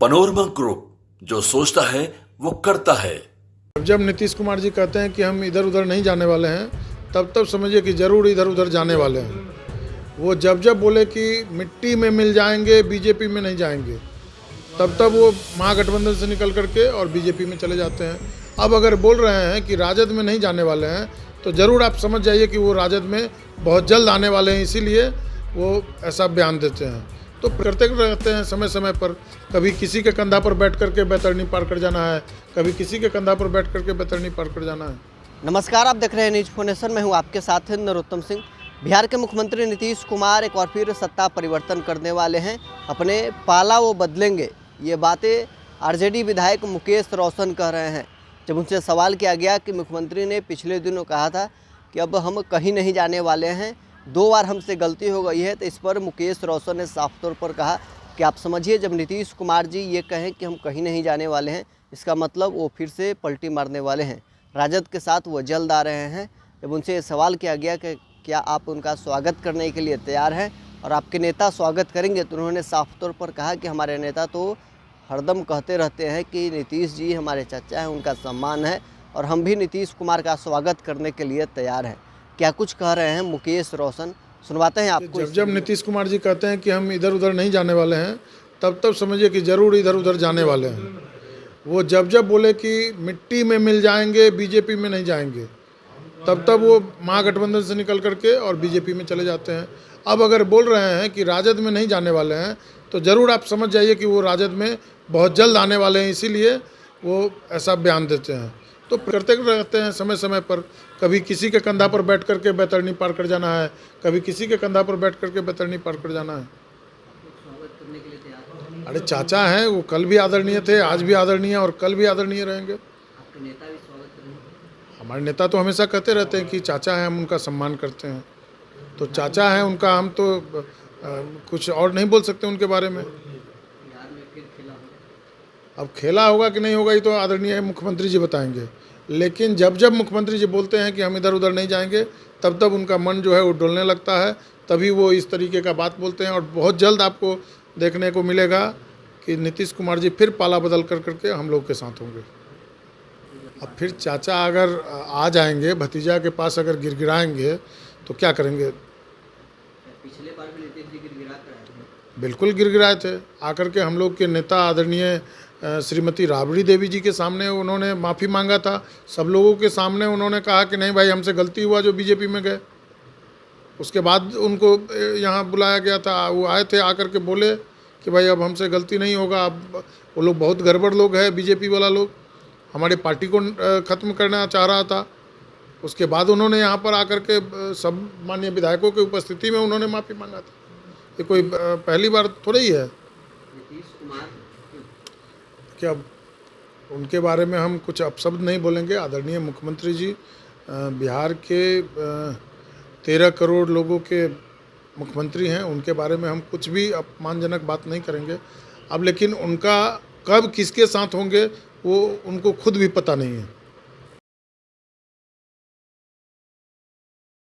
Panorama group, जो सोचता है वो करता है। जब नीतीश कुमार जी कहते हैं कि हम इधर उधर नहीं जाने वाले हैं, तब समझिए कि जरूर इधर उधर जाने वाले हैं। वो जब बोले कि मिट्टी में मिल जाएंगे, बीजेपी में नहीं जाएंगे, तब वो महागठबंधन से निकल करके और बीजेपी में चले जाते हैं। अब अगर बोल रहे हैं कि राजद में नहीं जाने वाले हैं, तो ज़रूर आप समझ जाइए कि वो राजद में बहुत जल्द आने वाले हैं, इसीलिए वो ऐसा बयान देते हैं। तो करते रहते हैं समय समय पर, कभी किसी के कंधा पर बैठ करके बैतरणी पार कर जाना है, कभी किसी के कंधा पर बैठ करके बैतरणी पार कर जाना है। नमस्कार, आप देख रहे हैं न्यूज फोनेशन। मैं हूं आपके साथ नरोत्तम सिंह। बिहार के मुख्यमंत्री नीतीश कुमार एक और फिर सत्ता परिवर्तन करने वाले हैं। अपने पाला वो बदलेंगे, ये बातें आरजेडी विधायक मुकेश रोशन कह रहे हैं। जब उनसे सवाल किया गया कि मुख्यमंत्री ने पिछले दिनों कहा था कि अब हम कहीं नहीं जाने वाले हैं, 2 बार हमसे गलती हो गई है, तो इस पर मुकेश रोशन ने साफ तौर पर कहा कि आप समझिए, जब नीतीश कुमार जी ये कहें कि हम कहीं नहीं जाने वाले हैं, इसका मतलब वो फिर से पलटी मारने वाले हैं, राजद के साथ वो जल्द आ रहे हैं। जब उनसे ये सवाल किया गया कि क्या आप उनका स्वागत करने के लिए तैयार हैं और आपके नेता स्वागत करेंगे, तो उन्होंने साफ तौर पर कहा कि हमारे नेता तो हरदम कहते रहते हैं कि नीतीश जी हमारे चाचा हैं, उनका सम्मान है और हम भी नीतीश कुमार का स्वागत करने के लिए तैयार हैं। क्या कुछ कह रहे हैं मुकेश रोशन, सुनवाते हैं आपको। जब नीतीश कुमार जी कहते हैं कि हम इधर उधर नहीं जाने वाले हैं, तब समझिए कि ज़रूर इधर उधर जाने वाले हैं। वो जब बोले कि मिट्टी में मिल जाएंगे, बीजेपी में नहीं जाएंगे, तब वो महागठबंधन से निकल करके और बीजेपी में चले जाते हैं। अब अगर बोल रहे हैं कि राजद में नहीं जाने वाले हैं, तो ज़रूर आप समझ जाइए कि वो राजद में बहुत जल्द आने वाले हैं, इसीलिए वो ऐसा बयान देते हैं। तो करते रहते हैं समय समय पर, कभी किसी के कंधा पर बैठ करके बैतरणी पार कर जाना है, कभी किसी के कंधा पर बैठ करके बैतरणी पार कर जाना है। अरे चाचा हैं, वो कल भी आदरणीय थे, आज भी आदरणीय और कल भी आदरणीय रहेंगे। हमारे नेता तो हमेशा कहते रहते हैं कि चाचा हैं, हम उनका सम्मान करते हैं। तो चाचा हैं उनका, हम तो कुछ और नहीं बोल सकते उनके बारे में। अब खेला होगा कि नहीं होगा, ये तो आदरणीय मुख्यमंत्री जी बताएंगे। लेकिन जब मुख्यमंत्री जी बोलते हैं कि हम इधर उधर नहीं जाएंगे, तब उनका मन जो है वो डोलने लगता है, तभी वो इस तरीके का बात बोलते हैं। और बहुत जल्द आपको देखने को मिलेगा कि नीतीश कुमार जी फिर पाला बदल करके हम लोग के साथ होंगे। अब फिर चाचा अगर आ जाएंगे, भतीजा के पास अगर गिड़गिड़ाएंगे तो क्या करेंगे। पिछले बार भी नीतीश जी गिड़गिड़ा कर आए थे। बिल्कुल गिड़गिड़ाए थे। आकर के हम लोग के नेता आदरणीय श्रीमती राबड़ी देवी जी के सामने उन्होंने माफ़ी मांगा था। सब लोगों के सामने उन्होंने कहा कि नहीं भाई, हमसे गलती हुआ जो बीजेपी में गए। उसके बाद उनको यहाँ बुलाया गया था, वो आए थे, आकर के बोले कि भाई अब हमसे गलती नहीं होगा। अब वो लोग बहुत गड़बड़ लोग हैं, बीजेपी वाला लोग, हमारे पार्टी को ख़त्म करना चाह रहा था। उसके बाद उन्होंने यहाँ पर आकर के सब माननीय विधायकों की उपस्थिति में उन्होंने माफ़ी मांगा था। ये कोई पहली बार थोड़ा ही है। नीतीश कुमार क्या उनके बारे में हम कुछ अपशब्द नहीं बोलेंगे। आदरणीय मुख्यमंत्री जी बिहार के 13 करोड़ लोगों के मुख्यमंत्री हैं, उनके बारे में हम कुछ भी अपमानजनक बात नहीं करेंगे। अब लेकिन उनका कब किसके साथ होंगे वो उनको खुद भी पता नहीं है।